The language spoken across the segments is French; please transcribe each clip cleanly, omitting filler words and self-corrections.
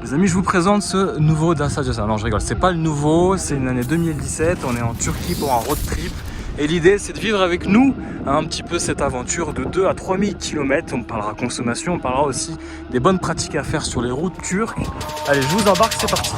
Les amis, je vous présente ce nouveau Dacia Duster. Non, je rigole, c'est pas le nouveau, c'est une année 2017. On est en Turquie pour un road trip. Et l'idée, c'est de vivre avec nous un petit peu cette aventure de 2 à 3 000 km. On parlera consommation, on parlera aussi des bonnes pratiques à faire sur les routes turques. Allez, je vous embarque, c'est parti.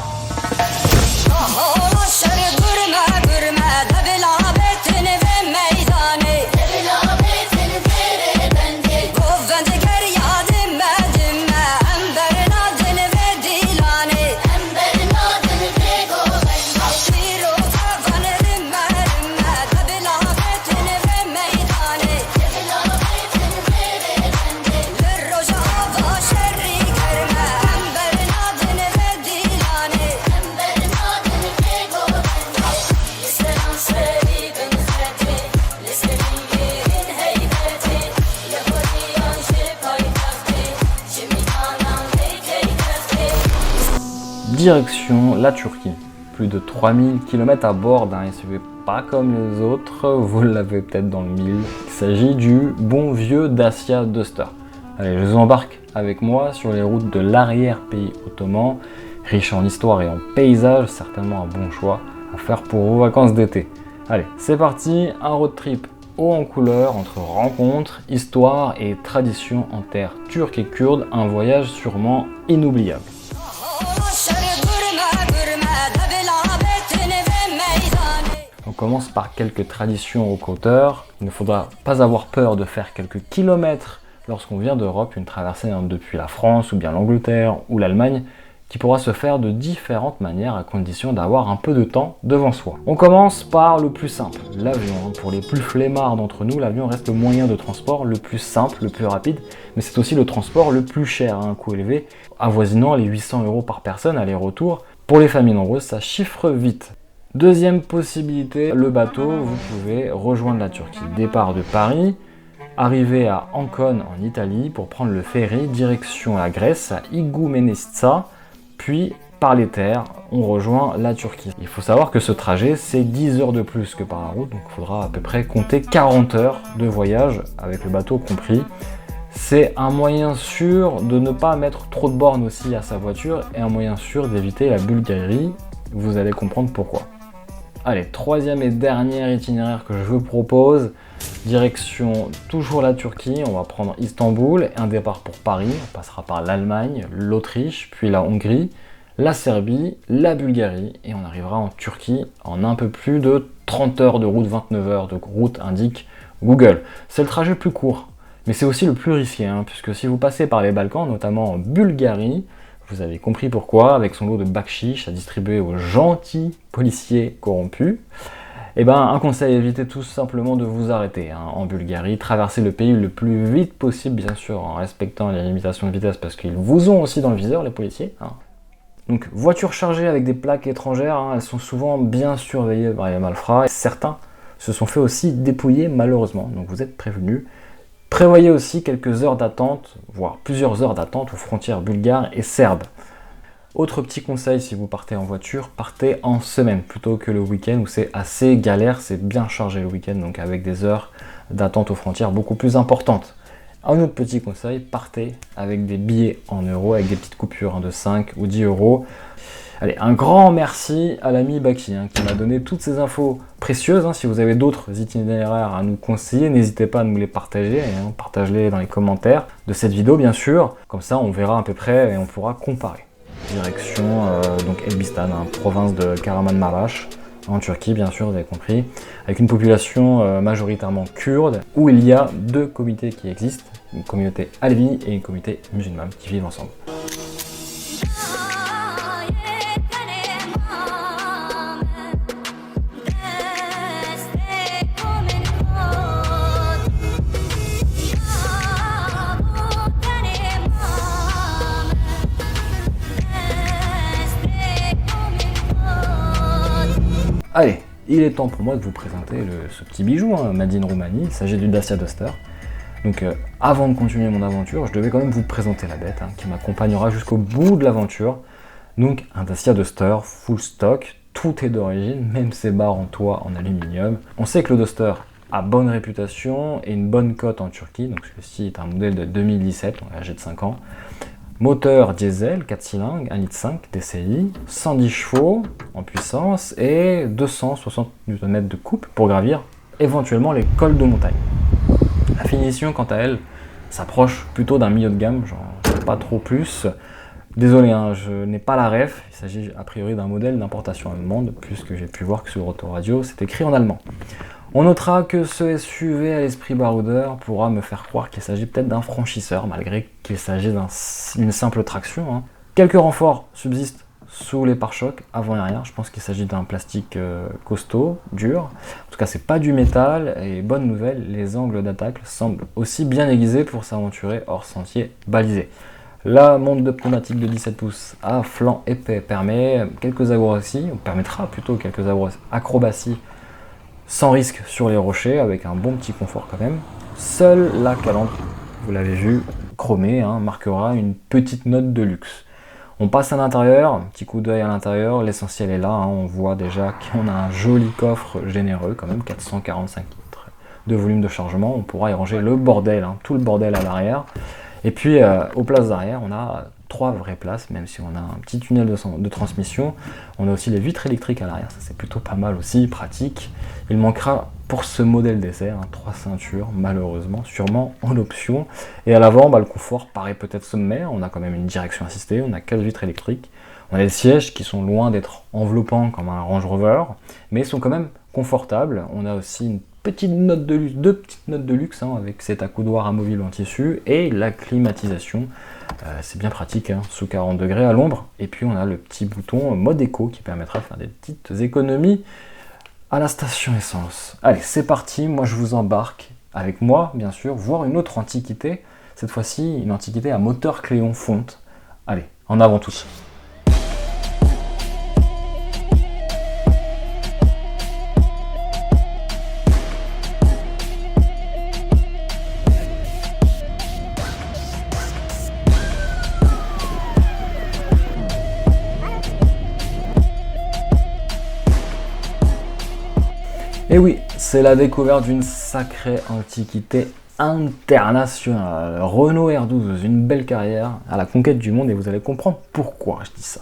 Direction la Turquie, plus de 3000 km à bord d'un SUV pas comme les autres, vous l'avez peut-être dans le mille. Il s'agit du bon vieux Dacia Duster. Allez, je vous embarque avec moi sur les routes de l'arrière-pays ottoman, riche en histoire et en paysages, certainement un bon choix à faire pour vos vacances d'été. Allez, c'est parti, un road trip haut en couleur entre rencontres, histoire et tradition en terre turque et kurde, un voyage sûrement inoubliable. On commence par quelques traditions aux côteurs. Il ne faudra pas avoir peur de faire quelques kilomètres lorsqu'on vient d'Europe, une traversée depuis la France ou bien l'Angleterre ou l'Allemagne qui pourra se faire de différentes manières à condition d'avoir un peu de temps devant soi. On commence par le plus simple, l'avion. Pour les plus flemmards d'entre nous, l'avion reste le moyen de transport le plus simple, le plus rapide, mais c'est aussi le transport le plus cher à un coût élevé, avoisinant les 800 € par personne aller-retour. Pour les familles nombreuses, ça chiffre vite. Deuxième possibilité, le bateau, vous pouvez rejoindre la Turquie. Départ de Paris, arriver à Ancône en Italie pour prendre le ferry, direction la Grèce, à Igoumenitsa, puis par les terres, on rejoint la Turquie. Il faut savoir que ce trajet, c'est 10 heures de plus que par la route, donc il faudra à peu près compter 40 heures de voyage, avec le bateau compris. C'est un moyen sûr de ne pas mettre trop de bornes aussi à sa voiture et un moyen sûr d'éviter la Bulgarie. Vous allez comprendre pourquoi. Allez, troisième et dernier itinéraire que je vous propose, direction toujours la Turquie, on va prendre Istanbul, un départ pour Paris, on passera par l'Allemagne, l'Autriche, puis la Hongrie, la Serbie, la Bulgarie, et on arrivera en Turquie en un peu plus de 30 heures de route, 29 heures de route, indique Google. C'est le trajet le plus court, mais c'est aussi le plus risqué, puisque si vous passez par les Balkans, notamment en Bulgarie, vous avez compris pourquoi, avec son lot de bakchiches à distribuer aux gentils policiers corrompus, un conseil, évitez tout simplement de vous arrêter en Bulgarie, traversez le pays le plus vite possible, bien sûr, en respectant les limitations de vitesse, parce qu'ils vous ont aussi dans le viseur, les policiers. Donc, voitures chargées avec des plaques étrangères, elles sont souvent bien surveillées par les malfrats, et certains se sont fait aussi dépouiller malheureusement, donc vous êtes prévenus. Prévoyez aussi quelques heures d'attente, voire plusieurs heures d'attente aux frontières bulgares et serbes. Autre petit conseil, si vous partez en voiture, partez en semaine plutôt que le week-end où c'est assez galère, c'est bien chargé le week-end, donc avec des heures d'attente aux frontières beaucoup plus importantes. Un autre petit conseil, partez avec des billets en euros, avec des petites coupures de 5 ou 10 euros. Allez, un grand merci à l'ami Baki qui m'a donné toutes ces infos précieuses. Si vous avez d'autres itinéraires à nous conseiller, n'hésitez pas à nous les partager. Partagez-les dans les commentaires de cette vidéo, bien sûr. Comme ça, on verra à peu près et on pourra comparer. Direction donc Elbistan, province de Kahramanmaraş, en Turquie, bien sûr, vous avez compris, avec une population majoritairement kurde, où il y a deux communautés qui existent, une communauté alevi et une communauté musulmane qui vivent ensemble. Allez, il est temps pour moi de vous présenter ce petit bijou, Made in Roumanie. Il s'agit du Dacia Duster. Donc avant de continuer mon aventure, je devais quand même vous présenter la bête qui m'accompagnera jusqu'au bout de l'aventure. Donc un Dacia Duster full stock, tout est d'origine, même ses barres en toit en aluminium. On sait que le Duster a bonne réputation et une bonne cote en Turquie, donc celui-ci est un modèle de 2017, âgé de 5 ans. Moteur diesel 4 cylindres, 1,5 litre DCI, 110 chevaux en puissance et 260 Nm de couple pour gravir éventuellement les cols de montagne. La finition, quant à elle, s'approche plutôt d'un milieu de gamme, j'en sais pas trop plus. Désolé, hein, je n'ai pas la ref, il s'agit a priori d'un modèle d'importation allemande, puisque j'ai pu voir que sur Autoradio c'est écrit en allemand. On notera que ce SUV à l'esprit baroudeur pourra me faire croire qu'il s'agit peut-être d'un franchisseur, malgré qu'il s'agit d'une simple traction, hein. Quelques renforts subsistent sous les pare-chocs avant et arrière, je pense qu'il s'agit d'un plastique costaud, dur. En tout cas, c'est pas du métal, et bonne nouvelle, les angles d'attaque semblent aussi bien aiguisés pour s'aventurer hors sentier balisé. La montre de pneumatique de 17 pouces à flanc épais permettra quelques acrobaties sans risque sur les rochers, avec un bon petit confort quand même. Seule la calandre, vous l'avez vu, chromée, hein, marquera une petite note de luxe. On passe à l'intérieur, un petit coup d'œil à l'intérieur, l'essentiel est là, hein, on voit déjà qu'on a un joli coffre généreux, quand même 445 litres de volume de chargement, on pourra y ranger le bordel, hein, tout le bordel à l'arrière. Et puis aux places d'arrière, on a 3 vraies places, même si on a un petit tunnel de transmission. On a aussi les vitres électriques à l'arrière, ça c'est plutôt pas mal aussi, pratique. Il manquera pour ce modèle d'essai 3 ceintures, malheureusement, sûrement en option. Et à l'avant, le confort paraît peut-être sommaire, on a quand même une direction assistée, on a 4 vitres électriques. On a des sièges qui sont loin d'être enveloppants comme un Range Rover, mais sont quand même confortables. On a aussi une petite note de luxe, 2 petites notes de luxe, hein, avec cet accoudoir amovible en tissu et la climatisation. C'est bien pratique, hein, sous 40 degrés à l'ombre. Et puis on a le petit bouton mode éco qui permettra de faire des petites économies à la station essence. Allez, c'est parti, moi je vous embarque avec moi, bien sûr, voir une autre antiquité. Cette fois-ci, une antiquité à moteur Cléon fonte. Allez, en avant tous. Et oui, c'est la découverte d'une sacrée antiquité internationale. Renault R12, une belle carrière à la conquête du monde, et vous allez comprendre pourquoi je dis ça.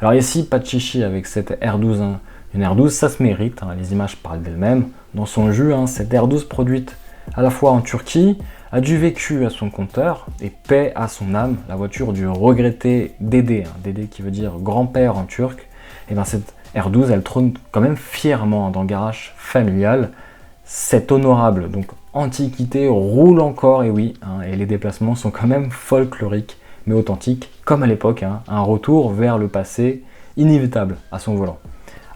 Alors ici, pas de chichi avec cette R12, hein. Une R12, ça se mérite, hein, les images parlent d'elles-mêmes. Dans son jus, hein, cette R12 produite à la fois en Turquie, a du vécu à son compteur, et paix à son âme, la voiture du regretté Dédé, hein, Dédé qui veut dire grand-père en turc. Et bien cette R12, elle trône quand même fièrement dans le garage familial. Cette honorable donc antiquité roule encore, et oui, hein, et les déplacements sont quand même folkloriques, mais authentiques, comme à l'époque, hein, un retour vers le passé inévitable à son volant.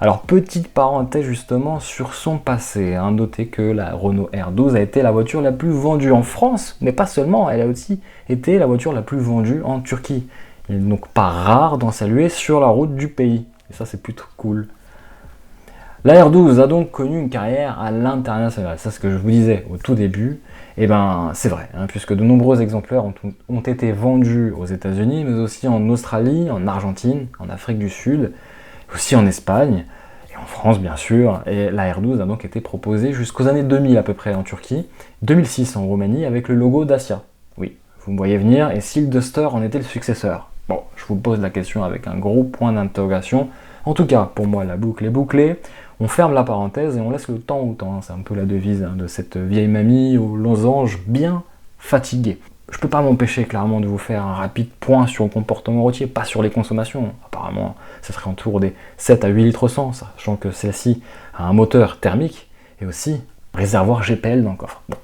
Alors petite parenthèse justement sur son passé, hein, notez que la Renault R12 a été la voiture la plus vendue en France, mais pas seulement, elle a aussi été la voiture la plus vendue en Turquie. Il n'est donc pas rare d'en saluer sur la route du pays. Et ça, c'est plutôt cool. La R12 a donc connu une carrière à l'international. Ça, c'est ce que je vous disais au tout début. Et ben, c'est vrai, hein, puisque de nombreux exemplaires ont été vendus aux États-Unis, mais aussi en Australie, en Argentine, en Afrique du Sud, aussi en Espagne, et en France, bien sûr. Et la R12 a donc été proposée jusqu'aux années 2000 à peu près en Turquie, 2006 en Roumanie, avec le logo Dacia. Oui, vous me voyez venir, et si le Duster en était le successeur? Bon, je vous pose la question avec un gros point d'interrogation. En tout cas, pour moi, la boucle est bouclée. On ferme la parenthèse et on laisse le temps au temps. C'est un peu la devise, hein, de cette vieille mamie aux losanges bien fatiguée. Je peux pas m'empêcher clairement de vous faire un rapide point sur le comportement routier, pas sur les consommations. Apparemment, ça serait autour des 7 à 8 litres 100, sachant que celle-ci a un moteur thermique et aussi réservoir GPL dans le coffre. Bon.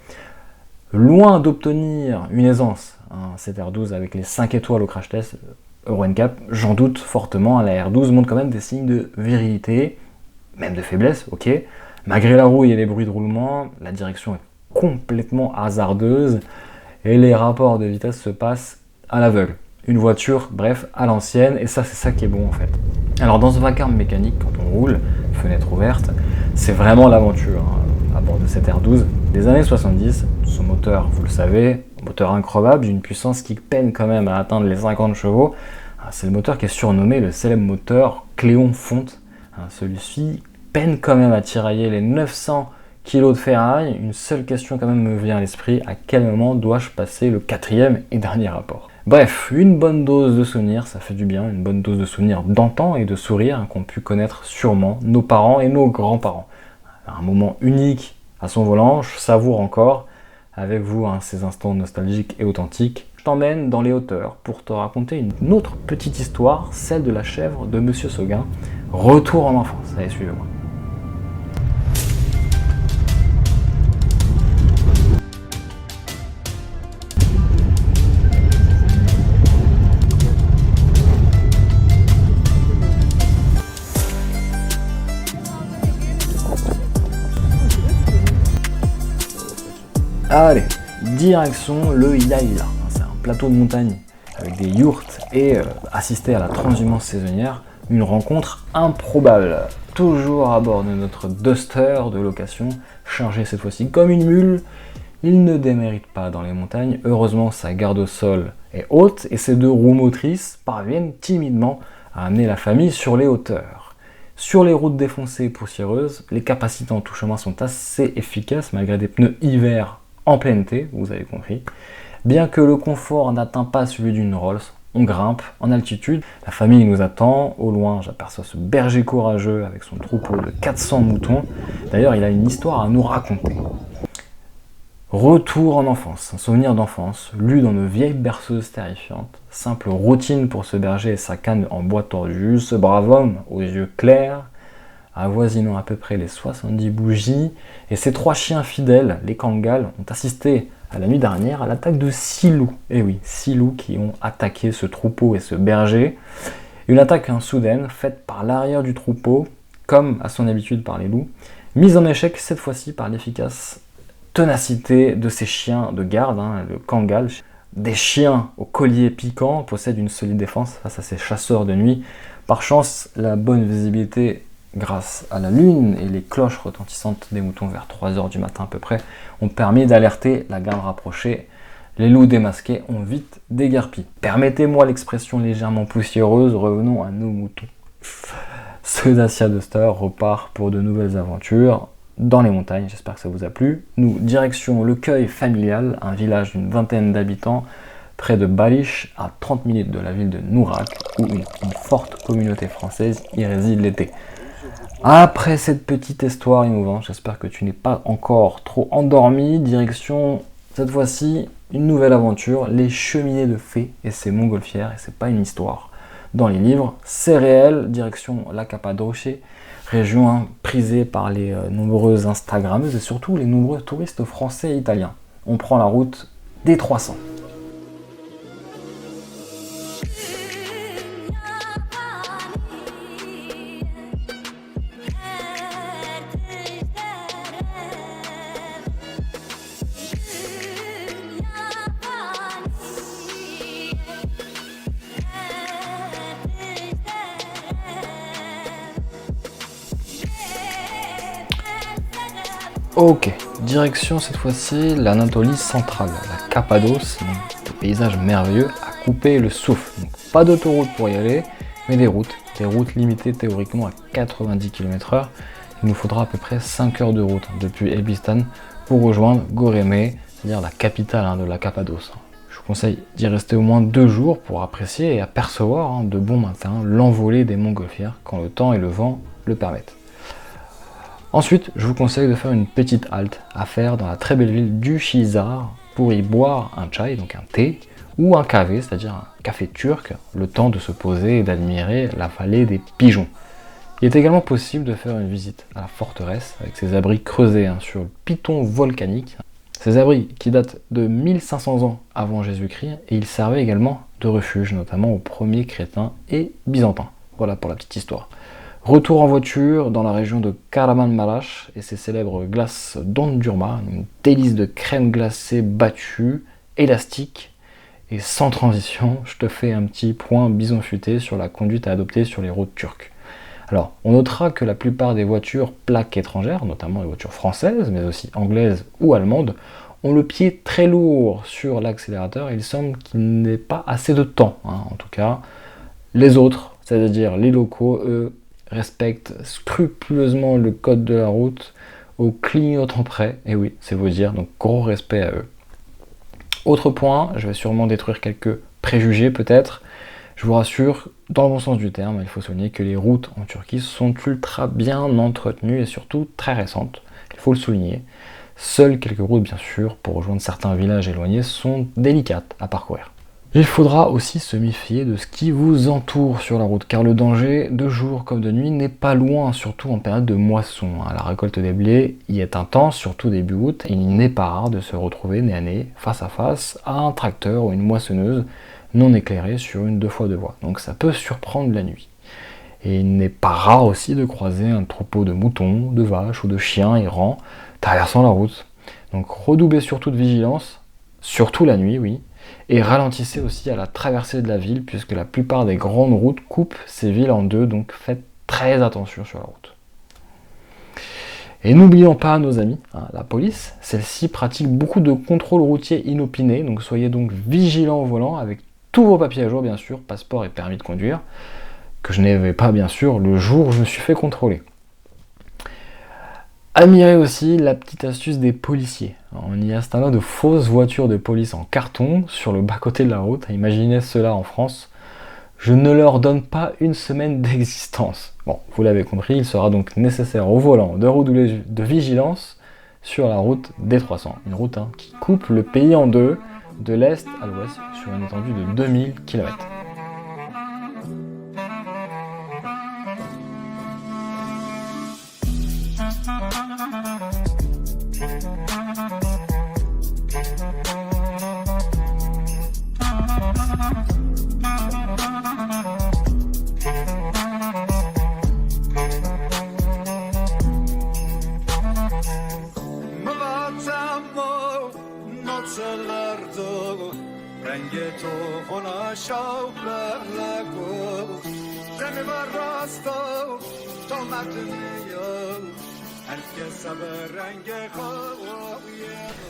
Loin d'obtenir une aisance, hein, cette R12 avec les 5 étoiles au crash test Euro NCAP, j'en doute fortement. La R12 montre quand même des signes de virilité, même de faiblesse, ok. Malgré la rouille et les bruits de roulement, la direction est complètement hasardeuse et les rapports de vitesse se passent à l'aveugle. Une voiture, bref, à l'ancienne, et ça, c'est ça qui est bon en fait. Alors dans ce vacarme mécanique, quand on roule, fenêtre ouverte, c'est vraiment l'aventure, hein, à bord de cette R12 des années 70. Son moteur, vous le savez, moteur incroyable, d'une puissance qui peine quand même à atteindre les 50 chevaux. C'est le moteur qui est surnommé le célèbre moteur Cléon fonte. Celui-ci peine quand même à tirailler les 900 kg de ferraille. Une seule question quand même me vient à l'esprit, à quel moment dois-je passer le 4e et dernier rapport? Bref, une bonne dose de souvenirs, ça fait du bien, une bonne dose de souvenirs d'antan et de sourires qu'ont pu connaître sûrement nos parents et nos grands-parents. Un moment unique à son volant, je savoure encore avec vous ces instants nostalgiques et authentiques. Je t'emmène dans les hauteurs pour te raconter une autre petite histoire, celle de la chèvre de Monsieur Seguin. Retour en enfance, allez suivez-moi. Allez, direction le Yaïla. C'est un plateau de montagne avec des yourtes et assister à la transhumance saisonnière, une rencontre improbable. Toujours à bord de notre Duster de location, chargé cette fois-ci comme une mule. Il ne démérite pas dans les montagnes, heureusement sa garde au sol est haute et ses deux roues motrices parviennent timidement à amener la famille sur les hauteurs. Sur les routes défoncées et poussiéreuses, les capacités en tout chemin sont assez efficaces malgré des pneus hiver en plein été, vous avez compris. Bien que le confort n'atteint pas celui d'une Rolls, on grimpe en altitude. La famille nous attend. Au loin, j'aperçois ce berger courageux avec son troupeau de 400 moutons. D'ailleurs, il a une histoire à nous raconter. Retour en enfance, un souvenir d'enfance, lu dans nos vieilles berceuses terrifiantes. Simple routine pour ce berger et sa canne en bois tordu, ce brave homme aux yeux clairs, avoisinant à peu près les 70 bougies, et ses 3 chiens fidèles, les Kangals, ont assisté à la nuit dernière à l'attaque de 6 loups. Et oui, 6 loups qui ont attaqué ce troupeau et ce berger. Une attaque soudaine, faite par l'arrière du troupeau, comme à son habitude par les loups, mise en échec cette fois-ci par l'efficace ténacité de ces chiens de garde, le Kangal. Des chiens au collier piquant possèdent une solide défense face à ces chasseurs de nuit. Par chance, la bonne visibilité grâce à la lune et les cloches retentissantes des moutons vers 3h du matin à peu près ont permis d'alerter la garde rapprochée. Les loups démasqués ont vite déguerpi. Permettez-moi l'expression légèrement poussiéreuse, revenons à nos moutons. Ce Dacia Duster repart pour de nouvelles aventures dans les montagnes, j'espère que ça vous a plu. Nous, direction Le Cueil familial, un village d'une vingtaine d'habitants près de Balich, à 30 minutes de la ville de Nourac, où une forte communauté française y réside l'été. Après cette petite histoire émouvante, j'espère que tu n'es pas encore trop endormi. Direction, cette fois-ci, une nouvelle aventure, les cheminées de fées et ses montgolfières, et c'est pas une histoire dans les livres, c'est réel. Direction la Cappadoce, région prisée par les nombreuses Instagrammeuses et surtout les nombreux touristes français et italiens. On prend la route des 300. Ok, direction cette fois-ci l'Anatolie centrale, la Cappadoce, des paysages merveilleux à couper le souffle. Donc, pas d'autoroute pour y aller, mais des routes limitées théoriquement à 90 km/h. Il nous faudra à peu près 5 heures de route depuis Elbistan pour rejoindre Goreme, c'est-à-dire la capitale de la Cappadoce. Je vous conseille d'y rester au moins 2 jours pour apprécier et apercevoir de bon matin l'envolée des montgolfières quand le temps et le vent le permettent. Ensuite, je vous conseille de faire une petite halte à faire dans la très belle ville du Hisar pour y boire un chai, donc un thé, ou un kahve, c'est-à-dire un café turc, le temps de se poser et d'admirer la vallée des pigeons. Il est également possible de faire une visite à la forteresse avec ses abris creusés sur le piton volcanique. Ces abris qui datent de 1500 ans avant Jésus-Christ et ils servaient également de refuge, notamment aux premiers crétins et byzantins. Voilà pour la petite histoire. Retour en voiture dans la région de Kahramanmaraş et ses célèbres glaces dondurma, une délice de crème glacée battue, élastique et sans transition. Je te fais un petit point bison futé sur la conduite à adopter sur les routes turques. Alors, on notera que la plupart des voitures plaques étrangères, notamment les voitures françaises, mais aussi anglaises ou allemandes, ont le pied très lourd sur l'accélérateur et il semble qu'il n'ait pas assez de temps. En tout cas, les autres, c'est-à-dire les locaux, eux, respectent scrupuleusement le code de la route au clignotant près, et oui, c'est vous dire, donc gros respect à eux. Autre point, je vais sûrement détruire quelques préjugés peut-être. Je vous rassure, dans le bon sens du terme, il faut souligner que les routes en Turquie sont ultra bien entretenues et surtout très récentes. Il faut le souligner. Seules quelques routes, bien sûr, pour rejoindre certains villages éloignés, sont délicates à parcourir. Il faudra aussi se méfier de ce qui vous entoure sur la route, car le danger, de jour comme de nuit, n'est pas loin, surtout en période de moisson. La récolte des blés y est intense, surtout début août, et il n'est pas rare de se retrouver nez à nez, face à face, à un tracteur ou une moissonneuse non éclairée sur une 2x2 voies. Donc ça peut surprendre la nuit. Et il n'est pas rare aussi de croiser un troupeau de moutons, de vaches ou de chiens errants traversant la route. Donc redoublez surtout de vigilance, surtout la nuit, oui, et ralentissez aussi à la traversée de la ville, puisque la plupart des grandes routes coupent ces villes en deux, donc faites très attention sur la route. Et n'oublions pas nos amis, la police, celle-ci pratique beaucoup de contrôles routiers inopinés, donc soyez donc vigilants au volant avec tous vos papiers à jour, bien sûr, passeport et permis de conduire, que je n'avais pas, bien sûr, le jour où je me suis fait contrôler. Admirez aussi la petite astuce des policiers, en y installant de fausses voitures de police en carton sur le bas-côté de la route. Imaginez cela en France, je ne leur donne pas une semaine d'existence. Bon, vous l'avez compris, il sera donc nécessaire au volant de redoubler de vigilance sur la route D300, une route qui coupe le pays en deux, de l'est à l'ouest, sur une étendue de 2000 km.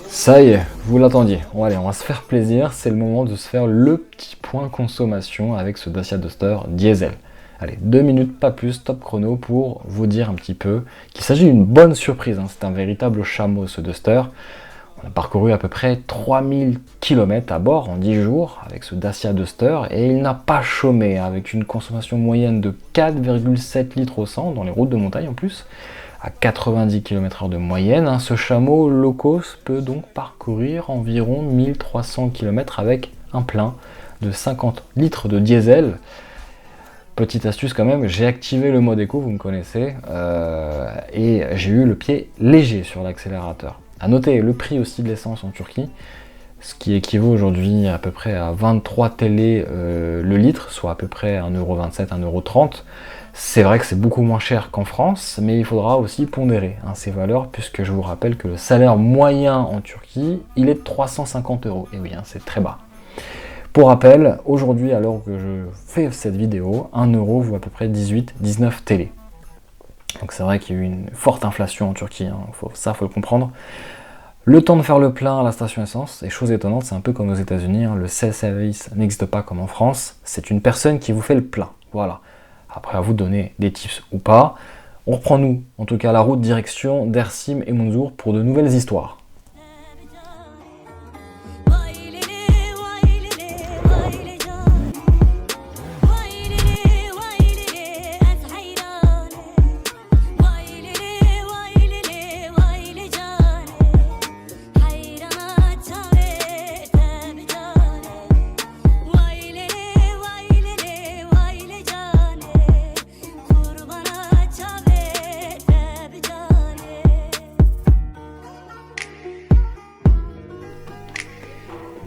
Ça y est, vous l'attendiez. Bon, allez, on va se faire plaisir. C'est le moment de se faire le petit point consommation avec ce Dacia Duster diesel. Allez, 2 minutes, pas plus, top chrono pour vous dire un petit peu qu'il s'agit d'une bonne surprise. C'est un véritable chameau ce Duster. On a parcouru à peu près 3000 km à bord en 10 jours avec ce Dacia Duster et il n'a pas chômé avec une consommation moyenne de 4,7 litres au 100 dans les routes de montagne en plus, à 90 km/h de moyenne. Ce chameau low cost peut donc parcourir environ 1300 km avec un plein de 50 litres de diesel. Petite astuce quand même, j'ai activé le mode éco, vous me connaissez, et j'ai eu le pied léger sur l'accélérateur. A noter le prix aussi de l'essence en Turquie, ce qui équivaut aujourd'hui à peu près à 23 télé le litre, soit à peu près 1,27€, 1,30€. C'est vrai que c'est beaucoup moins cher qu'en France, mais il faudra aussi pondérer ces valeurs, puisque je vous rappelle que le salaire moyen en Turquie, il est de 350 €. Et oui, c'est très bas. Pour rappel, aujourd'hui, à l'heure que je fais cette vidéo, 1€ vaut à peu près 18-19 télé. Donc c'est vrai qu'il y a eu une forte inflation en Turquie, faut le comprendre. Le temps de faire le plein à la station essence, et chose étonnante, c'est un peu comme aux États-Unis, le self-service n'existe pas comme en France, c'est une personne qui vous fait le plein. Voilà. Après à vous de donner des tips ou pas. On reprend nous, en tout cas la route direction Dersim et Munzur pour de nouvelles histoires.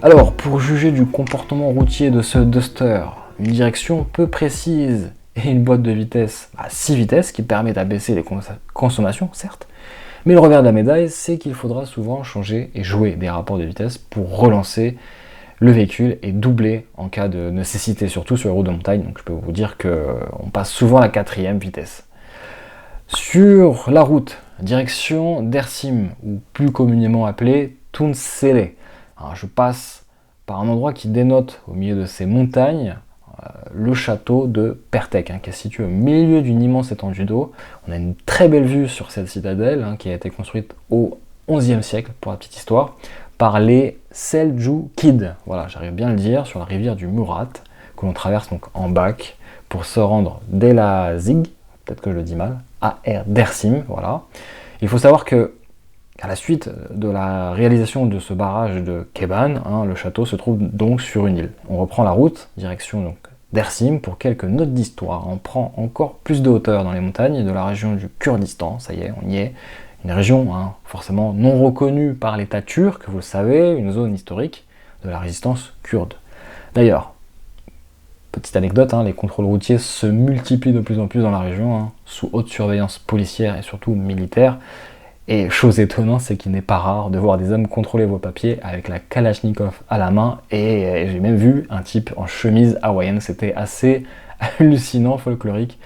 Alors, pour juger du comportement routier de ce Duster, une direction peu précise et une boîte de vitesse à 6 vitesses qui permet d'abaisser les consommations, certes, mais le revers de la médaille, c'est qu'il faudra souvent changer et jouer des rapports de vitesse pour relancer le véhicule et doubler en cas de nécessité, surtout sur les routes de montagne. Donc je peux vous dire qu'on passe souvent à la 4e vitesse. Sur la route, direction Dersim, ou plus communément appelée Tunceli. Alors, je passe par un endroit qui dénote au milieu de ces montagnes le château de Pertek, qui est situé au milieu d'une immense étendue d'eau. On a une très belle vue sur cette citadelle qui a été construite au XIe siècle, pour la petite histoire, par les Seljukides. Voilà, j'arrive bien à le dire, sur la rivière du Murat, que l'on traverse donc en bac pour se rendre d'Elazig, peut-être que je le dis mal, à Dersim, voilà. Il faut savoir que à la suite de la réalisation de ce barrage de Keban, le château se trouve donc sur une île. On reprend la route, direction donc Dersim, pour quelques notes d'histoire. On prend encore plus de hauteur dans les montagnes de la région du Kurdistan, ça y est, on y est. Une région forcément non reconnue par l'État turc, vous le savez, une zone historique de la résistance kurde. D'ailleurs, petite anecdote, les contrôles routiers se multiplient de plus en plus dans la région, sous haute surveillance policière et surtout militaire. Et chose étonnante, c'est qu'il n'est pas rare de voir des hommes contrôler vos papiers avec la Kalachnikov à la main. Et j'ai même vu un type en chemise hawaïenne, c'était assez hallucinant, folklorique.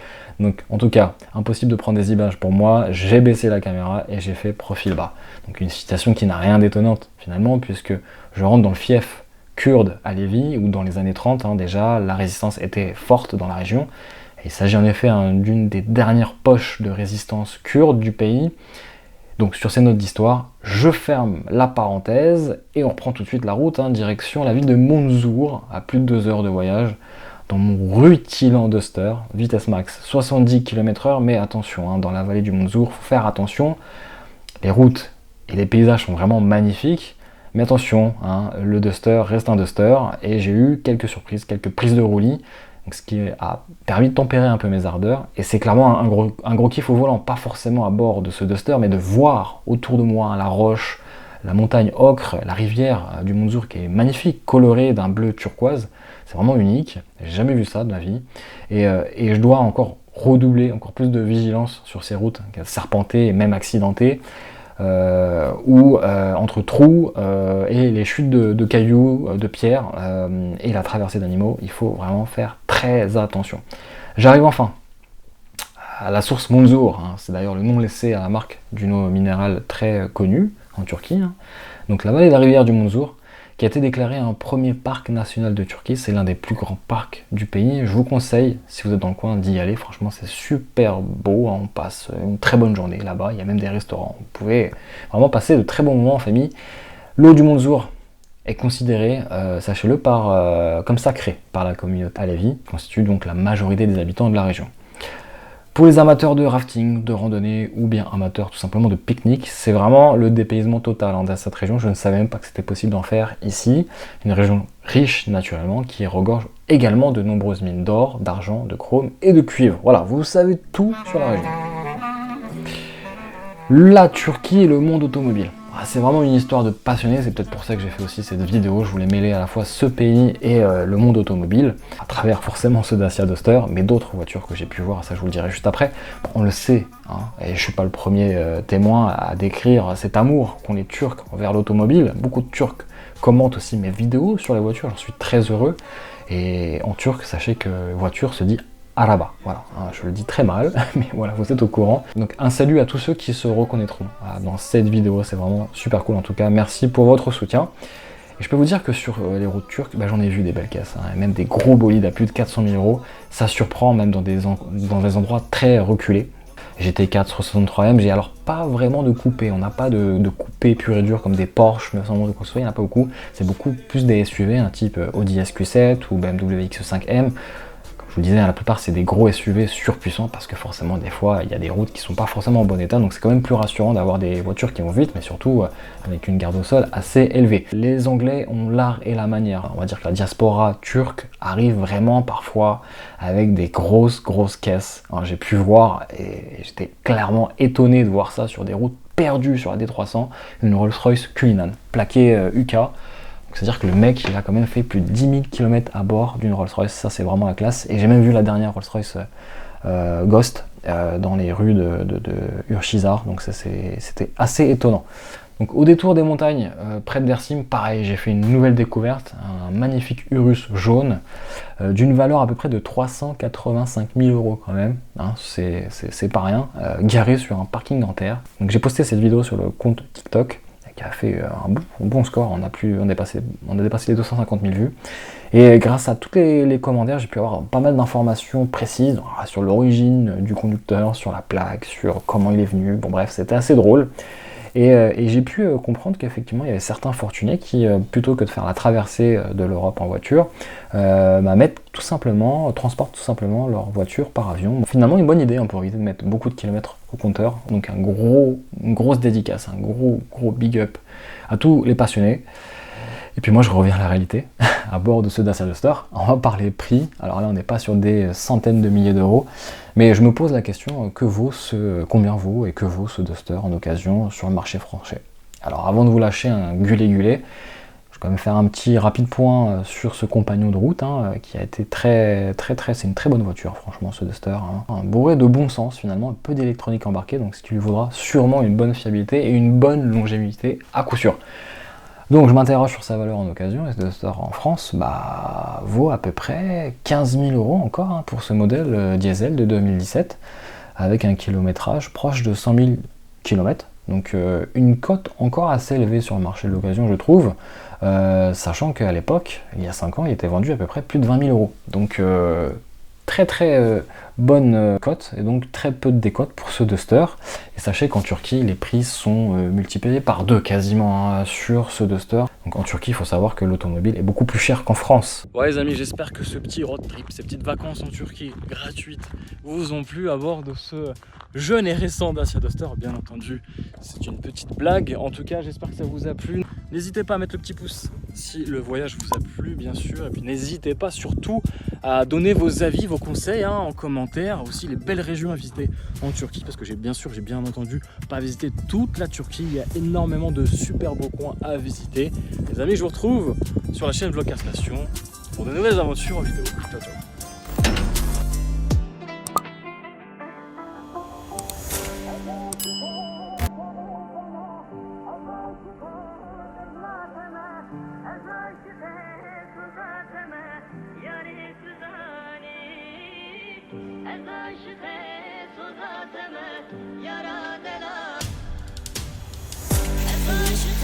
Donc en tout cas, impossible de prendre des images pour moi, j'ai baissé la caméra et j'ai fait profil bas. Donc une situation qui n'a rien d'étonnante finalement, puisque je rentre dans le fief kurde à Lévis, où dans les années 30, déjà, la résistance était forte dans la région. Et il s'agit en effet d'une des dernières poches de résistance kurde du pays. Donc sur ces notes d'histoire, je ferme la parenthèse et on reprend tout de suite la route, direction la ville de Mounzour, à plus de 2 heures de voyage, dans mon rutilant Duster, vitesse max 70 km/h, mais attention, dans la vallée du Mounzour, faut faire attention, les routes et les paysages sont vraiment magnifiques, mais attention, le Duster reste un Duster, et j'ai eu quelques surprises, quelques prises de roulis, donc ce qui a permis de tempérer un peu mes ardeurs, et c'est clairement un gros kiff au volant, pas forcément à bord de ce Duster, mais de voir autour de moi la roche, la montagne ocre, la rivière du Mounzour qui est magnifique, colorée d'un bleu turquoise, c'est vraiment unique, j'ai jamais vu ça de ma vie, et je dois encore redoubler encore plus de vigilance sur ces routes serpentées et même accidentées, où entre trous et les chutes de cailloux, de pierres et la traversée d'animaux, il faut vraiment faire très attention. J'arrive enfin à la source Mounzour, c'est d'ailleurs le nom laissé à la marque d'une eau minérale très connue en Turquie. Donc la vallée de la rivière du Mounzour, qui a été déclaré un premier parc national de Turquie, c'est l'un des plus grands parcs du pays. Je vous conseille, si vous êtes dans le coin, d'y aller. Franchement, c'est super beau. On passe une très bonne journée là-bas. Il y a même des restaurants. Vous pouvez vraiment passer de très bons moments en famille. L'eau du Mounzour est considérée, sachez-le, comme sacrée par la communauté alevi, qui constitue donc la majorité des habitants de la région. Pour les amateurs de rafting, de randonnée ou bien amateurs tout simplement de pique-nique, c'est vraiment le dépaysement total dans cette région. Je ne savais même pas que c'était possible d'en faire ici. Une région riche naturellement qui regorge également de nombreuses mines d'or, d'argent, de chrome et de cuivre. Voilà, vous savez tout sur la région. La Turquie et le monde automobile. C'est vraiment une histoire de passionné, c'est peut-être pour ça que j'ai fait aussi cette vidéo. Je voulais mêler à la fois ce pays et le monde automobile, à travers forcément ce Dacia Duster, mais d'autres voitures que j'ai pu voir, ça je vous le dirai juste après. On le sait, et je ne suis pas le premier témoin à décrire cet amour qu'ont les Turcs envers l'automobile. Beaucoup de Turcs commentent aussi mes vidéos sur les voitures, j'en suis très heureux. Et en turc, sachez que voiture se dit Araba, voilà, je le dis très mal, mais voilà, vous êtes au courant. Donc un salut à tous ceux qui se reconnaîtront dans cette vidéo, c'est vraiment super cool en tout cas, merci pour votre soutien. Et je peux vous dire que sur les routes turques, j'en ai vu des belles caisses, et même des gros bolides à plus de 400 000 €, ça surprend même dans des endroits très reculés. GT4 63M, j'ai alors pas vraiment de coupé, on n'a pas de coupé pur et dur comme des Porsche 911 de construit, il n'y en a pas beaucoup, c'est beaucoup plus des SUV, un type Audi SQ7 ou BMW X5M. Je vous disais, la plupart c'est des gros SUV surpuissants parce que forcément des fois il y a des routes qui sont pas forcément en bon état, donc c'est quand même plus rassurant d'avoir des voitures qui vont vite, mais surtout avec une garde au sol assez élevée. Les Anglais ont l'art et la manière, on va dire que la diaspora turque arrive vraiment parfois avec des grosses caisses. J'ai pu voir et j'étais clairement étonné de voir ça sur des routes perdues sur la D300, une Rolls-Royce Cullinan plaquée UK. C'est-à-dire que le mec, il a quand même fait plus de 10 000 km à bord d'une Rolls-Royce, ça c'est vraiment la classe. Et j'ai même vu la dernière Rolls-Royce Ghost dans les rues de Urchizar, donc c'était assez étonnant. Donc au détour des montagnes, près de Dersim, pareil, j'ai fait une nouvelle découverte, un magnifique Urus jaune, d'une valeur à peu près de 385 000 € quand même, c'est pas rien, garé sur un parking en terre. Donc j'ai posté cette vidéo sur le compte TikTok, qui a fait un bon score, on a dépassé les 250 000 vues. Et grâce à tous les commentaires, j'ai pu avoir pas mal d'informations précises sur l'origine du conducteur, sur la plaque, sur comment il est venu. Bon bref, c'était assez drôle. Et j'ai pu comprendre qu'effectivement, il y avait certains fortunés qui, plutôt que de faire la traversée de l'Europe en voiture, transportent tout simplement leur voiture par avion. Finalement, une bonne idée pour éviter de mettre beaucoup de kilomètres au compteur. Donc une grosse dédicace, un gros big up à tous les passionnés. Et puis moi, je reviens à la réalité, à bord de ce Dacia Duster. On va parler prix. Alors là, on n'est pas sur des centaines de milliers d'euros, mais je me pose la question, combien vaut et que vaut ce Duster en occasion sur le marché français? Alors avant de vous lâcher un gueulet, je vais quand même faire un petit rapide point sur ce compagnon de route, qui a été c'est une très bonne voiture, franchement, ce Duster. Bourré de bon sens, finalement, un peu d'électronique embarquée, donc ce qui lui vaudra sûrement une bonne fiabilité et une bonne longévité à coup sûr. Donc je m'interroge sur sa valeur en occasion, et ce Duster en France vaut à peu près 15 000 euros encore pour ce modèle diesel de 2017, avec un kilométrage proche de 100 000 km. Donc une cote encore assez élevée sur le marché de l'occasion, je trouve, sachant qu'à l'époque, il y a 5 ans, il était vendu à peu près plus de 20 000 euros. Donc très bonne cote, et donc très peu de décote pour ce Duster. Et sachez qu'en Turquie, les prix sont multipliés par 2 quasiment sur ce Duster. Donc en Turquie, il faut savoir que l'automobile est beaucoup plus cher qu'en France. Ouais les amis, j'espère que ce petit road trip, ces petites vacances en Turquie gratuites, vous ont plu à bord de ce jeune et récent Dacia Duster. Bien entendu, c'est une petite blague. En tout cas, j'espère que ça vous a plu. N'hésitez pas à mettre le petit pouce si le voyage vous a plu, bien sûr. Et puis n'hésitez pas surtout à donner vos avis, vos conseils en commentaire. Aussi les belles régions à visiter en Turquie, parce que j'ai bien entendu pas visité toute la Turquie. Il y a énormément de super beaux coins à visiter. Les amis, je vous retrouve sur la chaîne Vlogcast Nation pour de nouvelles aventures en vidéo. Ciao, ciao. As